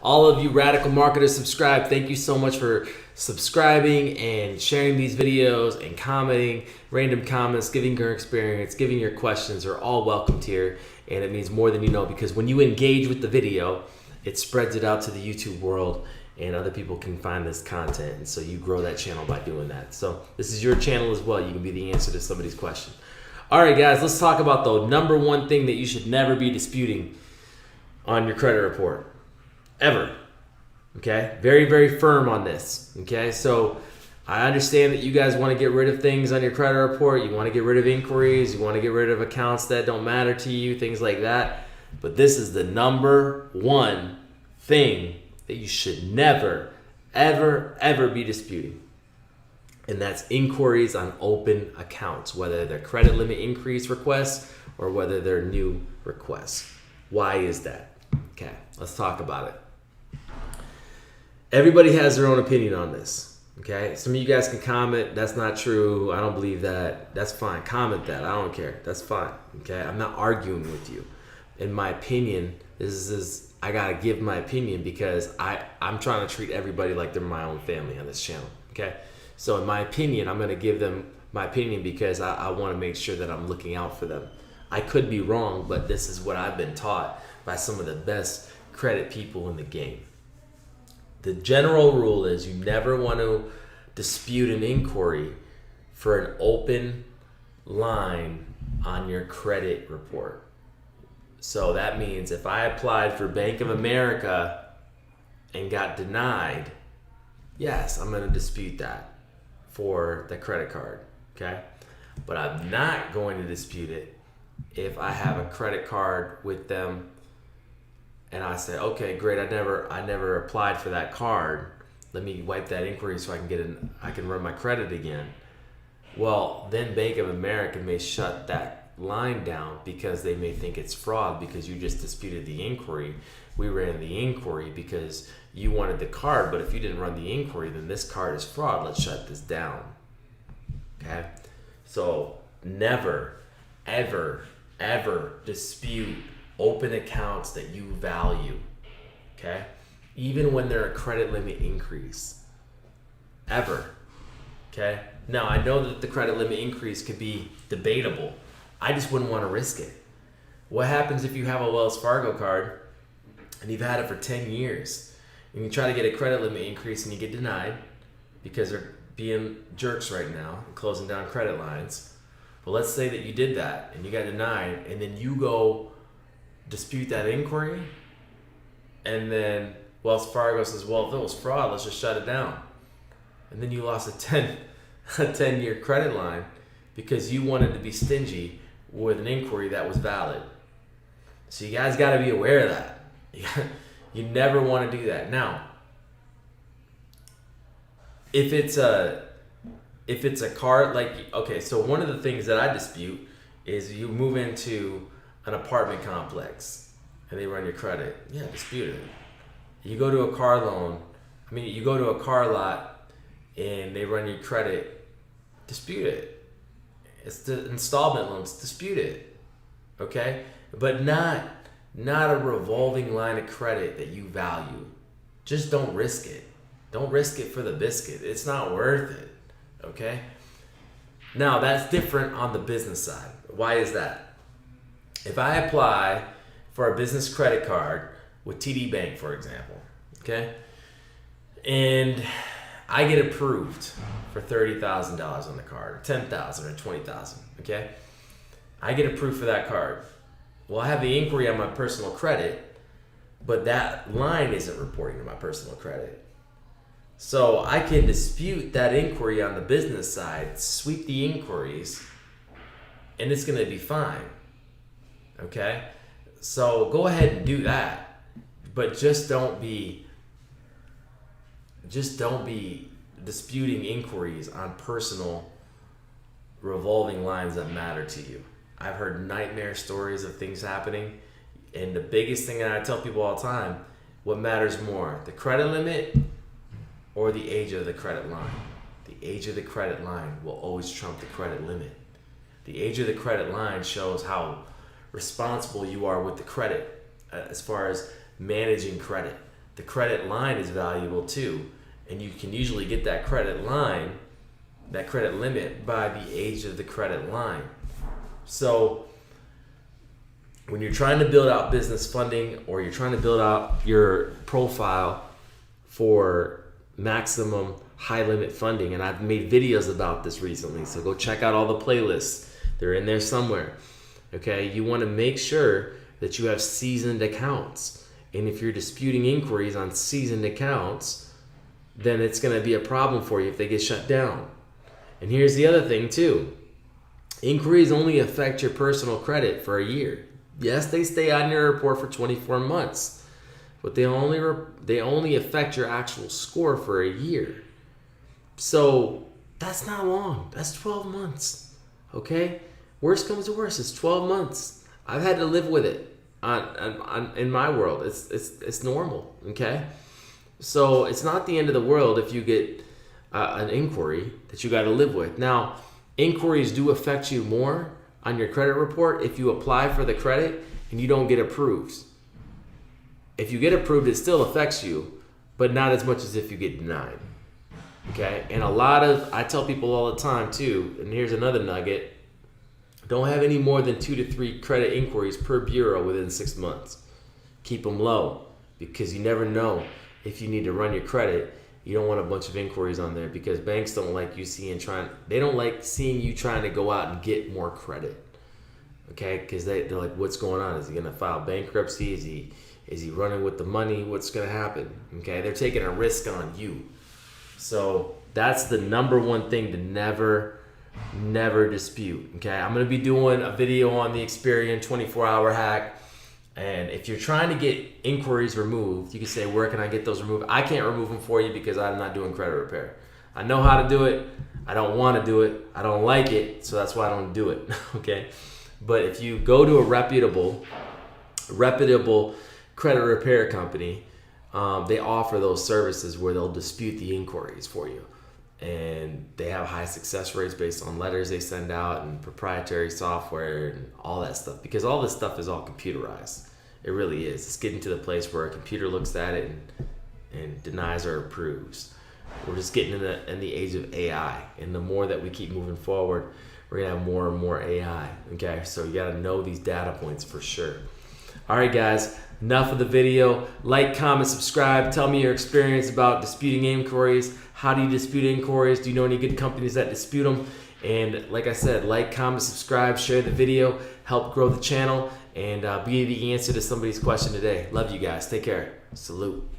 All of you Radical marketers subscribe. Thank you so much for subscribing and sharing these videos and commenting, random comments, giving your experience, giving your questions are all welcomed here. And it means more than you know, because when you engage with the video, it spreads it out to the YouTube world and other people can find this content. And so you grow that channel by doing that. So this is your channel as well. You can be the answer to somebody's question. All right, guys, let's talk about the number one thing that you should never be disputing on your credit report. Ever. Okay? Very, very firm on this. Okay? So I understand that you guys want to get rid of things on your credit report. You want to get rid of inquiries. You want to get rid of accounts that don't matter to you, things like that. But this is the number one thing that you should never, ever, ever be disputing. And that's inquiries on open accounts, whether they're credit limit increase requests or whether they're new requests. Why is that? Okay, let's talk about it. Everybody has their own opinion on this. Okay, some of you guys can comment, that's not true, I don't believe that. That's fine, comment that, I don't care, that's fine. Okay, I'm not arguing with you. In my opinion, I gotta give my opinion because I'm trying to treat everybody like they're my own family on this channel. Okay, so in my opinion, I'm gonna give them my opinion because I want to make sure that I'm looking out for them. I could be wrong, but this is what I've been taught by some of the best credit people in the game. The general rule is you never want to dispute an inquiry for an open line on your credit report. So that means if I applied for Bank of America and got denied, yes, I'm going to dispute that for the credit card, okay? But I'm not going to dispute it if I have a credit card with them and I say, okay, great, I never applied for that card. Let me wipe that inquiry so I can run my credit again. Well, then Bank of America may shut that line down because they may think it's fraud because you just disputed the inquiry. We ran the inquiry because you wanted the card, but if you didn't run the inquiry, then this card is fraud. Let's shut this down. Okay? So never, ever, ever dispute open accounts that you value. Okay? Even when they're a credit limit increase. Ever. Okay? Now, I know that the credit limit increase could be debatable. I just wouldn't want to risk it. What happens if you have a Wells Fargo card and you've had it for 10 years and you try to get a credit limit increase and you get denied because they're being jerks right now and closing down credit lines? Well, let's say that you did that and you got denied and then you go dispute that inquiry and then Wells Fargo says, well, if it was fraud, let's just shut it down. And then you lost a 10-year credit line because you wanted to be stingy with an inquiry that was valid. So you guys got to be aware of that. You never want to do that. Now, if it's a card, like, okay, so one of the things that I dispute is you move into an apartment complex and they run your credit. Yeah, dispute it. You go to a car loan, you go to a car lot and they run your credit, dispute it. It's the installment loans, dispute it, okay? But not a revolving line of credit that you value. Just don't risk it. Don't risk it for the biscuit. It's not worth it, okay? Now, that's different on the business side. Why is that? If I apply for a business credit card with TD Bank, for example, okay? And I get approved for $30,000 on the card, or $10,000 or $20,000, okay? I get approved for that card. Well, I have the inquiry on my personal credit, but that line isn't reporting to my personal credit. So I can dispute that inquiry on the business side, sweep the inquiries, and it's gonna be fine, okay? So go ahead and do that, but just don't be disputing inquiries on personal revolving lines that matter to you. I've heard nightmare stories of things happening, and the biggest thing that I tell people all the time, what matters more, the credit limit or the age of the credit line? The age of the credit line will always trump the credit limit. The age of the credit line shows how responsible you are with the credit as far as managing credit. the credit line is valuable too. And you can usually get that credit line, that credit limit, by the age of the credit line. So when you're trying to build out business funding, or you're trying to build out your profile for maximum high limit funding, and I've made videos about this recently, so go check out all the playlists. They're in there somewhere. Okay, you want to make sure that you have seasoned accounts. And if you're disputing inquiries on seasoned accounts, then it's going to be a problem for you if they get shut down. And here's the other thing too. Inquiries only affect your personal credit for a year. Yes, they stay on your report for 24 months, but they only affect your actual score for a year. So that's not long. That's 12 months. Okay? Worst comes to worst, it's 12 months. I've had to live with it in my world. It's normal. Okay? So it's not the end of the world if you get an inquiry that you got to live with. Now, inquiries do affect you more on your credit report if you apply for the credit and you don't get approved. If you get approved, it still affects you, but not as much as if you get denied. Okay? And I tell people all the time too, and here's another nugget, don't have any more than 2 to 3 credit inquiries per bureau within 6 months. Keep them low, because you never know if you need to run your credit. You don't want a bunch of inquiries on there, because banks don't like you they don't like seeing you trying to go out and get more credit. Okay? Because they're like, what's going on? Is he gonna file bankruptcy? Is he running with the money? What's gonna happen? Okay? They're taking a risk on you. So that's the number one thing to never dispute. Okay? I'm gonna be doing a video on the EXPERIAN 24-hour hack. And if you're trying to get inquiries removed, you can say, where can I get those removed? I can't remove them for you because I'm not doing credit repair. I know how to do it. I don't want to do it. I don't like it. So that's why I don't do it. Okay. But if you go to a reputable credit repair company, they offer those services where they'll dispute the inquiries for you. And they have high success rates based on letters they send out and proprietary software and all that stuff, because all this stuff is all computerized. It really is. It's getting to the place where a computer looks at it and denies or approves. We're just getting in the age of AI, and the more that we keep moving forward, we're gonna have more and more AI. Okay, so you gotta know these data points for sure. All right, guys, enough of the video. Like, comment, subscribe. Tell me your experience about disputing inquiries. How do you dispute inquiries? Do you know any good companies that dispute them? And like I said, like, comment, subscribe, share the video, help grow the channel, and be the answer to somebody's question today. Love you guys. Take care. Salute.